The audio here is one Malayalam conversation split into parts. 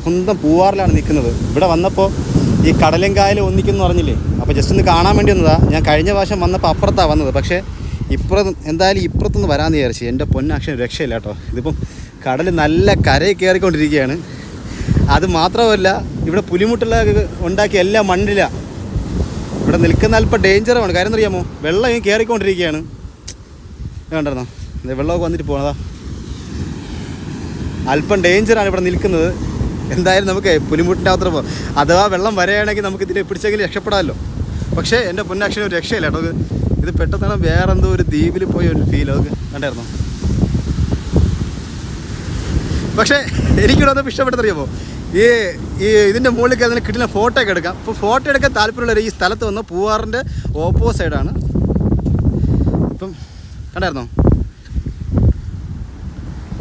സ്വന്തം പൂവാറിലാണ് നിൽക്കുന്നത്. ഇവിടെ വന്നപ്പോൾ ഈ കടലും കായലും ഒന്നിക്കുന്നു പറഞ്ഞില്ലേ, അപ്പോൾ ജസ്റ്റ് ഒന്ന് കാണാൻ വേണ്ടി വന്നതാണ്. ഞാൻ കഴിഞ്ഞ പ്രാവശ്യം വന്നപ്പോൾ അപ്പുറത്താണ് വന്നത്, പക്ഷേ എന്തായാലും ഇപ്പുറത്തുനിന്ന് വരാമെന്ന് വിചാരിച്ചു. എൻ്റെ പൊന്നക്ഷരം രക്ഷയില്ല കേട്ടോ. ഇതിപ്പം കടൽ നല്ല കരയിൽ കയറിക്കൊണ്ടിരിക്കുകയാണ്. അത് മാത്രമല്ല, ഇവിടെ പുലിമുട്ടുള്ള ഉണ്ടാക്കിയ എല്ലാ മണ്ണിലാണ്. ഇവിടെ നിൽക്കുന്ന അല്പം ഡേഞ്ചറുമാണ്. കാര്യം എന്നറിയാമോ, വെള്ളം ഇങ്ങനെ കയറിക്കൊണ്ടിരിക്കുകയാണ്. കണ്ടിരുന്നോ, വെള്ളമൊക്കെ വന്നിട്ട് പോണതാ. അല്പം ഡേഞ്ചറാണ് ഇവിടെ നിൽക്കുന്നത്. എന്തായാലും നമുക്ക് പുലിമുട്ടിൻ്റെ അത്ര പോകും. അഥവാ വെള്ളം വരികയാണെങ്കിൽ നമുക്ക് ഇതിൽ പിടിച്ചെങ്കിലും രക്ഷപ്പെടാമല്ലോ. പക്ഷേ എൻ്റെ പൊന്നക്ഷരം ഒരു രക്ഷയില്ല കേട്ടോ. ഇത് പെട്ടെന്ന് വേറെന്തോ ഒരു ദ്വീപിൽ പോയ ഒരു ഫീൽ അതൊക്കെ കണ്ടായിരുന്നോ. പക്ഷേ എനിക്കിവിടെ വന്നപ്പോൾ ഇഷ്ടപ്പെട്ടറിയാമോ, ഇതിൻ്റെ മുകളിൽ കയറുന്ന കിട്ടുന്ന ഫോട്ടോ ഒക്കെ എടുക്കാം. അപ്പോൾ ഫോട്ടോ എടുക്കാൻ താല്പര്യമുള്ളവർ ഈ സ്ഥലത്ത് വന്ന് പൂവാറിൻ്റെ ഓപ്പോസൈഡാണ്. ഇപ്പം കണ്ടായിരുന്നോ,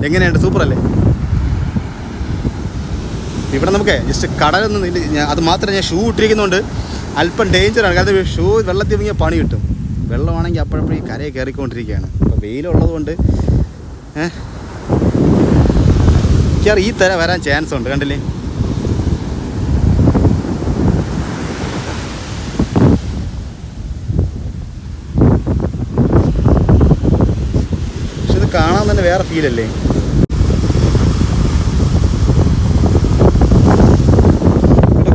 എങ്ങനെയുണ്ട്, സൂപ്പറല്ലേ. ഇവിടെ നമുക്ക് ജസ്റ്റ് കടലൊന്നും ഇല്ല. അത് മാത്രമേ ഞാൻ ഷൂ ഇട്ടിരിക്കുന്നതുകൊണ്ട് അല്പം ഡേഞ്ചറാണ്. കാരണം ഷൂ വെള്ളത്തിൽ ഇറങ്ങിയ പണി കിട്ടും. വെള്ളമാണെങ്കിൽ അപ്പോഴപ്പോഴും ഈ കരയെ കയറിക്കൊണ്ടിരിക്കുകയാണ്. അപ്പോൾ വെയിലുള്ളത് കൊണ്ട് ഈ തര വരാൻ ചാൻസ് ഉണ്ട്. കണ്ടില്ലേ, പക്ഷെ ഇത് കാണാൻ തന്നെ വേറെ ഫീലല്ലേ.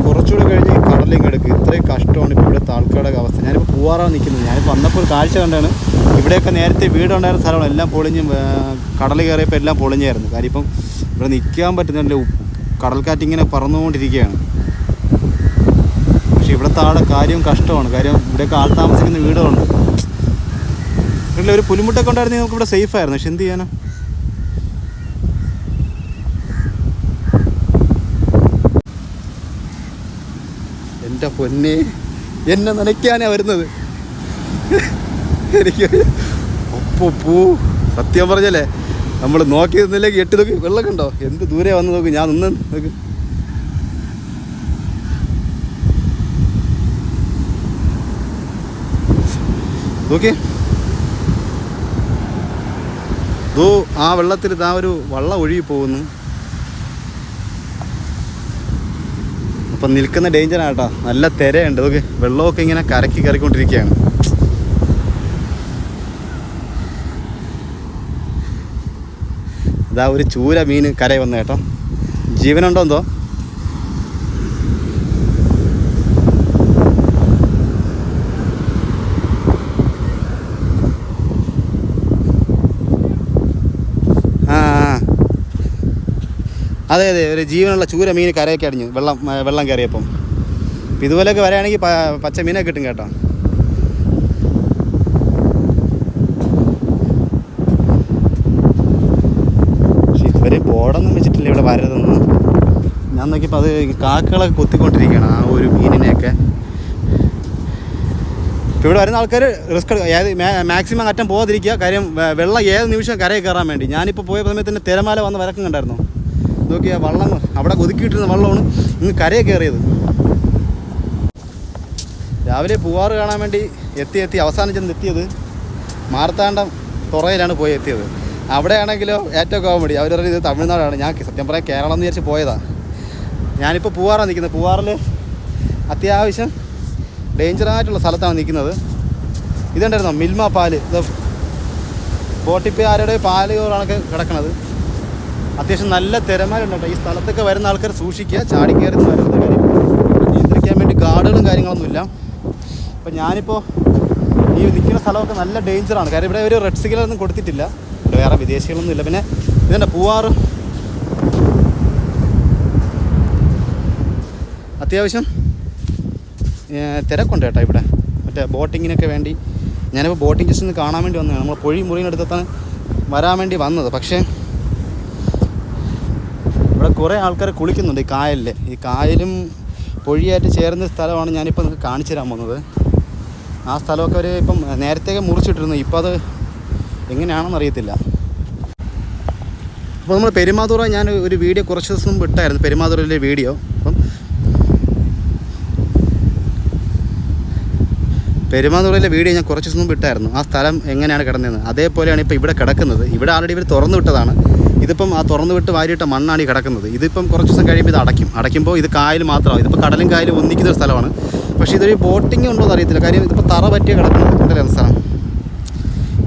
കുറച്ചുകൂടെ കഴിഞ്ഞ് കടലിൽ കിടക്കും. ഇത്രയും കഷ്ടമാണ് ഇപ്പോൾ ഇവിടുത്തെ ആൾക്കാരുടെ അവസ്ഥ. ഞാനിപ്പോൾ പൂവാറാണ് നിൽക്കുന്നത്. ഞാനിപ്പോൾ വന്നപ്പോൾ ഒരു കാഴ്ച കണ്ടാണ്. ഇവിടെയൊക്കെ നേരത്തെ വീടുണ്ടായിരുന്ന സ്ഥലമാണ്, എല്ലാം പൊളിഞ്ഞ് കടൽ കയറിയപ്പോൾ എല്ലാം പൊളിഞ്ഞായിരുന്നു. കാര്യം ഇപ്പം ഇവിടെ നിൽക്കാൻ പറ്റുന്നില്ല. കടൽക്കാറ്റിങ്ങനെ പറന്നുകൊണ്ടിരിക്കുകയാണ്. പക്ഷേ ഇവിടുത്തെ ആളുടെ കാര്യം കഷ്ടമാണ്. കാര്യം ഇവിടെയൊക്കെ ആൾ താമസിക്കുന്ന വീടുകളുണ്ട്. വീട്ടിൽ ഒരു പുലിമുട്ടൊക്കെ ഉണ്ടായിരുന്നെങ്കിൽ നമുക്കിവിടെ സേഫായിരുന്നു. പക്ഷെ എന്ത് ചെയ്യാനാ, എൻ്റെ പൊന്നെ, എന്നെ നനയ്ക്കാനാണ് വരുന്നത്. എനിക്ക് ഒപ്പൂ സത്യം പറഞ്ഞല്ലേ, നമ്മൾ നോക്കി നിന്നില്ലെങ്കിൽ എട്ട് നോക്കി വെള്ളം കണ്ടോ, എന്ത് ദൂരെ വന്ന് നോക്ക്. ഞാൻ നിന്ന് നോക്ക്, നോക്കി ആ വെള്ളത്തിൽ ഇതാ ഒരു വള്ളം ഒഴുകി പോകുന്നു. അപ്പം നിൽക്കുന്ന ഡേഞ്ചറാണ് കേട്ടോ. നല്ല തിരയുണ്ട്. നോക്ക്, വെള്ളമൊക്കെ ഇങ്ങനെ കരക്കി കയറിക്കൊണ്ടിരിക്കുകയാണ്. ഇതാ ഒരു ചൂര മീൻ കരയിൽ വന്നു കേട്ടോ. ജീവനുണ്ടോ എന്തോ. അതെ അതെ, ഒരു ജീവനുള്ള ചൂര മീൻ കരയൊക്കെ അടിഞ്ഞു വെള്ളം കയറിയപ്പം. ഇതുപോലെയൊക്കെ വരികയാണെങ്കിൽ പച്ച മീനൊക്കെ കിട്ടും കേട്ടോ. പക്ഷെ ഇതുവരെ ബോർഡൊന്നും വെച്ചിട്ടില്ല ഇവിടെ വരരുതെന്ന്. ഞാൻ നോക്കിയപ്പോൾ അത് കാക്കകളൊക്കെ കൊത്തിക്കൊണ്ടിരിക്കുകയാണ് ആ ഒരു മീനിനെയൊക്കെ. ഇപ്പോൾ ഇവിടെ വരുന്ന ആൾക്കാർ റിസ്ക് മാക്സിമം അറ്റം പോകാതിരിക്കുക. കാര്യം വെള്ളം ഏത് നിമിഷം കരയിൽ കയറാൻ വേണ്ടി. ഞാനിപ്പോൾ പോയ സമയത്ത് തിരമാല വന്ന് വരക്കം കണ്ടായിരുന്നു. നോക്കിയാ വള്ളം അവിടെ ഒതുക്കിയിട്ടിരുന്ന വള്ളമാണ് ഇങ്ങ് കരയെ കയറിയത്. രാവിലെ പൂവാറ് കാണാൻ വേണ്ടി എത്തി അവസാനം ചെന്ന് എത്തിയത് മാർത്താണ്ഡം തുറയിലാണ് പോയി എത്തിയത്. അവിടെയാണെങ്കിലോ ഏറ്റവും കോമഡി, അവർ പറയുന്നത് ഇത് തമിഴ്നാടാണ്. ഞാൻ സത്യം പറയാൻ കേരളം എന്ന് വിചാരിച്ച് പോയതാണ്. ഞാനിപ്പോൾ പൂവാറാണ് നിൽക്കുന്നത്. പൂവാറിൽ അത്യാവശ്യം ഡേഞ്ചറായിട്ടുള്ള സ്ഥലത്താണ് നിൽക്കുന്നത്. ഇതുണ്ടായിരുന്നോ മിൽമ പാല്, ഇത് ബോട്ടിപ്പി ആരുടെ പാല് കണക്ക് കിടക്കണത്. അത്യാവശ്യം നല്ല തിരമാലുണ്ട് കേട്ടോ. ഈ സ്ഥലത്തൊക്കെ വരുന്ന ആൾക്കാർ സൂക്ഷിക്കുക, ചാടി കയറി വരുന്ന കാര്യം. നിയന്ത്രിക്കാൻ വേണ്ടി ഗാർഡുകളും കാര്യങ്ങളൊന്നുമില്ല. അപ്പോൾ ഞാനിപ്പോൾ ഈ നിൽക്കുന്ന സ്ഥലമൊക്കെ നല്ല ഡേഞ്ചറാണ്. കാര്യം ഇവിടെ ഒരു റെഡ് സിഗ്നലൊന്നും കൊടുത്തിട്ടില്ല. ഇവിടെ വേറെ വിദേശികളൊന്നും ഇല്ല. പിന്നെ ഇതെന്താ പൂവാറ് അത്യാവശ്യം തിരക്കുണ്ട് കേട്ടോ ഇവിടെ. മറ്റേ ബോട്ടിങ്ങിനൊക്കെ വേണ്ടി ഞാനിപ്പോൾ ബോട്ടിങ് ജസ്റ്റ് ഒന്ന് കാണാൻ വേണ്ടി വന്നതാണ്. നമ്മൾ മുറിയിനടുത്താണ് വരാൻ വേണ്ടി വന്നത്. പക്ഷേ ഇവിടെ കുറേ ആൾക്കാർ കുളിക്കുന്നുണ്ട് ഈ കായലിൽ. ഈ കായലും പൊഴിയായിട്ട് ചേർന്ന സ്ഥലമാണ് ഞാനിപ്പോൾ നിങ്ങൾക്ക് കാണിച്ചു തരാൻ പോകുന്നത്. ആ സ്ഥലമൊക്കെ അവർ ഇപ്പം നേരത്തെയൊക്കെ മുറിച്ചിട്ടിരുന്നു. ഇപ്പോൾ അത് എങ്ങനെയാണെന്ന് അറിയത്തില്ല. അപ്പോൾ നമ്മൾ പെരുമാതുറ ഞാൻ ഒരു വീഡിയോ കുറച്ച് ദിവസം മുമ്പ് ഇട്ടായിരുന്നു, പെരുമാതുറയിലെ വീഡിയോ. അപ്പം പെരുമാതുറയിലെ വീഡിയോ ഞാൻ കുറച്ച് ദിവസം മുമ്പ് ഇട്ടായിരുന്നു. ആ സ്ഥലം എങ്ങനെയാണ് കിടന്നതെന്ന്. അതേപോലെയാണ് ഇപ്പോൾ ഇവിടെ കിടക്കുന്നത്. ഇവിടെ ആൾറെഡി ഇവർ തുറന്നു വിട്ടതാണ്. ഇതിപ്പം ആ തുറന്നു വിട്ട് വാരിയിട്ട മണ്ണാണ് ഈ കിടക്കുന്നത്. ഇതിപ്പം കുറച്ച് ദിവസം കഴിയുമ്പോൾ ഇത് അടയ്ക്കുമ്പോൾ ഇത് കായൽ മാത്രമാണ്. ഇതിപ്പോൾ കടലും കായലും ഒന്നിക്കുന്ന ഒരു സ്ഥലമാണ്. പക്ഷേ ഇതൊരു ബോട്ടിങ് ഉണ്ടോ എന്ന് അറിയത്തില്ല. കാര്യം ഇതിപ്പോൾ തറ പറ്റിയ കിടക്കുന്നത് ഉണ്ടല്ലോ സ്ഥലം.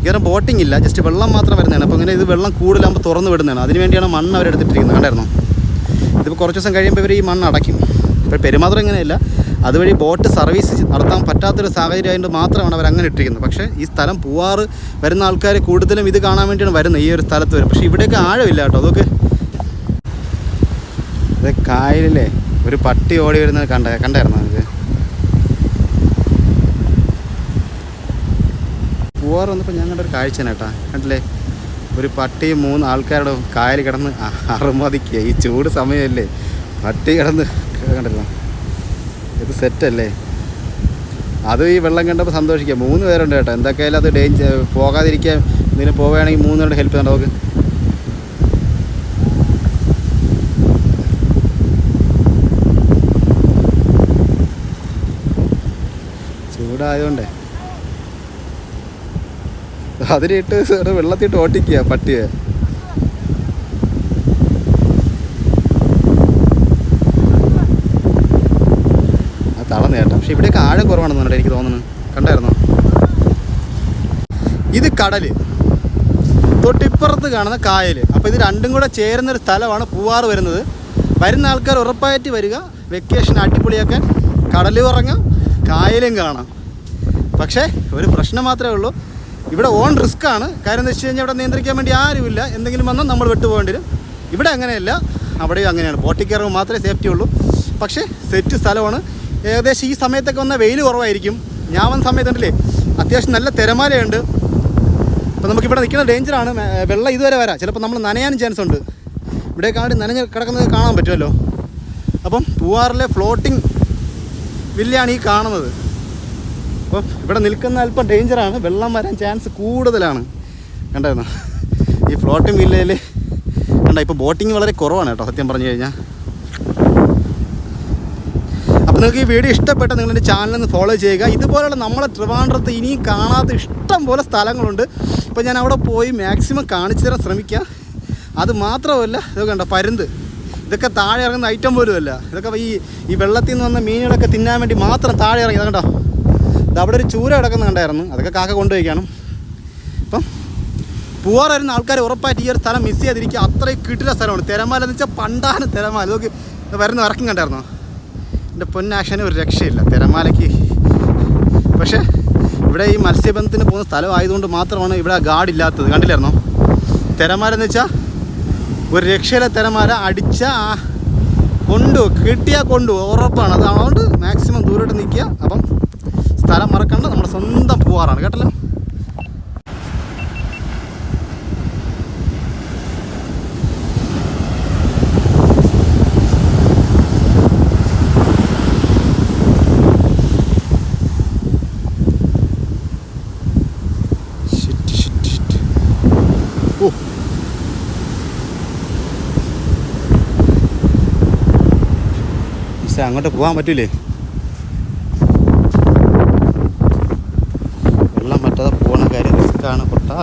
ഇങ്ങനെ ബോട്ടിംഗ് ഇല്ല, ജസ്റ്റ് വെള്ളം മാത്രം വരുന്നതാണ്. അപ്പോൾ ഇങ്ങനെ ഇത് വെള്ളം കൂടുതലാകുമ്പോൾ തുറന്ന് വിടുന്നതാണ്. അതിനുവേണ്ടിയാണ് മണ്ണ് അവരെടുത്തിട്ടിരിക്കുന്നത്. കണ്ടായിരുന്നോ? ഇതിപ്പോൾ കുറച്ച് ദിവസം കഴിയുമ്പോൾ ഇവർ ഈ മണ്ണ് അടയ്ക്കും. ഇപ്പോൾ പെരുമാത്രം ഇങ്ങനെയല്ല, അതുവഴി ബോട്ട് സർവീസ് നടത്താൻ പറ്റാത്തൊരു സാഹചര്യം ആയതുകൊണ്ട് മാത്രമാണ് അവർ അങ്ങനെ ഇട്ടിരിക്കുന്നത്. പക്ഷേ ഈ സ്ഥലം പൂവാറ് വരുന്ന ആൾക്കാർ കൂടുതലും ഇത് കാണാൻ വേണ്ടിയാണ് വരുന്നത്, ഈ ഒരു സ്ഥലത്ത് വരും. പക്ഷേ ഇവിടെയൊക്കെ ആഴമില്ല കേട്ടോ. അതൊക്കെ ഇത് കായലിലെ ഒരു പട്ടി ഓടി വരുന്നത് കണ്ടായിരുന്നോ നമുക്ക്? പൂവാറ് വന്നപ്പോൾ ഞാൻ കണ്ട ഒരു കാഴ്ചയാണ് കേട്ടോ. കണ്ടില്ലേ? ഒരു പട്ടിയും 3 ആൾക്കാരുടെ കായൽ കിടന്ന് അറുമതിക്കുക. ഈ ചൂട് സമയമല്ലേ, പട്ടി കിടന്ന് കണ്ടല്ലോ. ഇത് സെറ്റല്ലേ? അതും ഈ വെള്ളം കണ്ടപ്പോൾ സന്തോഷിക്കുക. 3 പേരുണ്ട് കേട്ടോ. എന്തൊക്കെയായാലും അത് പോകാതിരിക്കാൻ ഇതിന് പോവുകയാണെങ്കിൽ 3 പേരുടെ ഹെൽപ്പ് ചെയ്യണം. നമുക്ക് ചൂടായതുകൊണ്ടേ അതിലിട്ട് വെള്ളത്തിട്ട് ഓട്ടിക്കുക പട്ടിയെ. അത് തളർന്നു കേട്ടോ. പക്ഷെ ഇവിടെയൊക്കെ ആഴം കുറവാണെന്നുണ്ട് എനിക്ക് തോന്നുന്നു. കണ്ടായിരുന്നോ? ഇത് കടൽ, തൊട്ടിപ്പുറത്ത് കാണുന്ന കായൽ. അപ്പോൾ ഇത് രണ്ടും കൂടെ ചേരുന്നൊരു സ്ഥലമാണ് പൂവാറ് വരുന്നത്. വരുന്ന ആൾക്കാർ ഉറപ്പായിട്ട് വരിക. വെക്കേഷൻ അടിപൊളിയാക്കാൻ കടലും ഇറങ്ങാം, കായലും കാണാം. പക്ഷേ ഒരു പ്രശ്നം മാത്രമേ ഉള്ളൂ, ഇവിടെ ഓൺ റിസ്ക് ആണ്. കാര്യം എന്ന് വെച്ച് കഴിഞ്ഞാൽ ഇവിടെ നിയന്ത്രിക്കാൻ വേണ്ടി ആരുമില്ല. എന്തെങ്കിലും വന്നാൽ നമ്മൾ വിട്ടുപോകേണ്ടി വരും. ഇവിടെ അങ്ങനെയല്ല, അവിടെയും അങ്ങനെയാണ്. ബോട്ടിൽ കയറുമ്പോൾ മാത്രമേ സേഫ്റ്റി ഉള്ളൂ. പക്ഷേ സെറ്റ് സ്ഥലമാണ്. ഏകദേശം ഈ സമയത്തൊക്കെ വന്നാൽ വെയിൽ കുറവായിരിക്കും. ഞാൻ വന്ന സമയത്തുണ്ടല്ലേ അത്യാവശ്യം നല്ല തിരമാലയുണ്ട്. അപ്പോൾ നമുക്കിവിടെ നിൽക്കുന്ന ഡേഞ്ചറാണ്. വെള്ളം ഇതുവരെ വരാം. ചിലപ്പോൾ നമ്മൾ നനയാനും ചാൻസ് ഉണ്ട്. ഇവിടെ കാട് നനഞ്ഞ് കിടക്കുന്നത് കാണാൻ പറ്റുമല്ലോ. അപ്പം പൂവാറിലെ ഫ്ലോട്ടിംഗ് വില്ലയാണ് ഈ കാണുന്നത്. അപ്പം ഇവിടെ നിൽക്കുന്ന അല്പം ഡേഞ്ചറാണ്, വെള്ളം വരാൻ ചാൻസ് കൂടുതലാണ്. കണ്ടായിരുന്നോ? ഈ ഫ്ലോട്ടിംഗ് വില്ലയിൽ കണ്ട ഇപ്പോൾ ബോട്ടിങ് വളരെ കുറവാണ് കേട്ടോ, സത്യം പറഞ്ഞു കഴിഞ്ഞാൽ. അപ്പോൾ നിങ്ങൾക്ക് ഈ വീഡിയോ ഇഷ്ടപ്പെട്ട നിങ്ങളുടെ ചാനലൊന്ന് ഫോളോ ചെയ്യുക. ഇതുപോലുള്ള നമ്മളെ ട്രിവാൻഡ്രത്ത് ഇനിയും കാണാത്ത ഇഷ്ടം പോലെ സ്ഥലങ്ങളുണ്ട്. ഇപ്പോൾ ഞാൻ അവിടെ പോയി മാക്സിമം കാണിച്ചു തരാൻ ശ്രമിക്കാം. അത് മാത്രമല്ല, ഇതൊക്കെ കണ്ടോ പരുന്ത്, ഇതൊക്കെ താഴെ ഇറങ്ങുന്ന ഐറ്റം പോലും അല്ല. ഇതൊക്കെ ഈ വെള്ളത്തിൽ നിന്ന് വന്ന മീനുകളൊക്കെ തിന്നാൻ വേണ്ടി മാത്രം താഴെ ഇറങ്ങി. കണ്ടോ? ഇത് അവിടെ ഒരു ചൂര കിടക്കുന്ന കണ്ടായിരുന്നു, അതൊക്കെ കാക്ക കൊണ്ടുപോയിക്കാണ്. അപ്പം പൂവാറ് വരുന്ന ആൾക്കാർ ഉറപ്പായിട്ട് ഈ ഒരു സ്ഥലം മിസ് ചെയ്യാതിരിക്കുക. അത്രയും കിട്ടുന്ന സ്ഥലമാണ്. തിരമാല എന്ന് വെച്ചാൽ പണ്ടാണ് തിരമാല. നോക്കി വരുന്ന ഇറക്കം കണ്ടായിരുന്നോ? എൻ്റെ പൊന്നാശന് ഒരു രക്ഷയില്ല തിരമാലയ്ക്ക്. പക്ഷേ ഇവിടെ ഈ മത്സ്യബന്ധനത്തിന് പോകുന്ന സ്ഥലമായതുകൊണ്ട് മാത്രമാണ് ഇവിടെ ഗാർഡില്ലാത്തത്. കണ്ടില്ലായിരുന്നോ? തിരമാല എന്ന് വെച്ചാൽ ഒരു രക്ഷയിലെ തിരമാല അടിച്ചാൽ കിട്ടിയാൽ കൊണ്ടുപോകും ഉറപ്പാണ്. അതുകൊണ്ട് മാക്സിമം ദൂരോട്ട് നിൽക്കുക. അപ്പം സ്ഥലം മറക്കണ്ട, നമ്മുടെ സ്വന്തം പൂവാറാണ് കേട്ടല്ലോ. അങ്ങോട്ട് പോകാൻ പറ്റൂലേ? വെള്ളം പറ്റാതെ പോണ കാര്യം റിസ്ക്കാണ് പൊട്ടാ.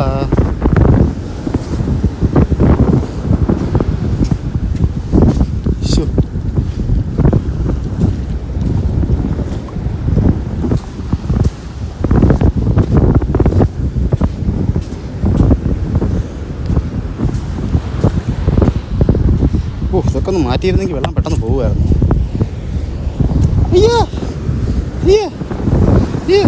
ഇതൊക്കെ ഒന്ന് മാറ്റിയിരുന്നെങ്കിൽ വെള്ളം പെട്ടെന്ന് പോകുമായിരുന്നു. Yeah.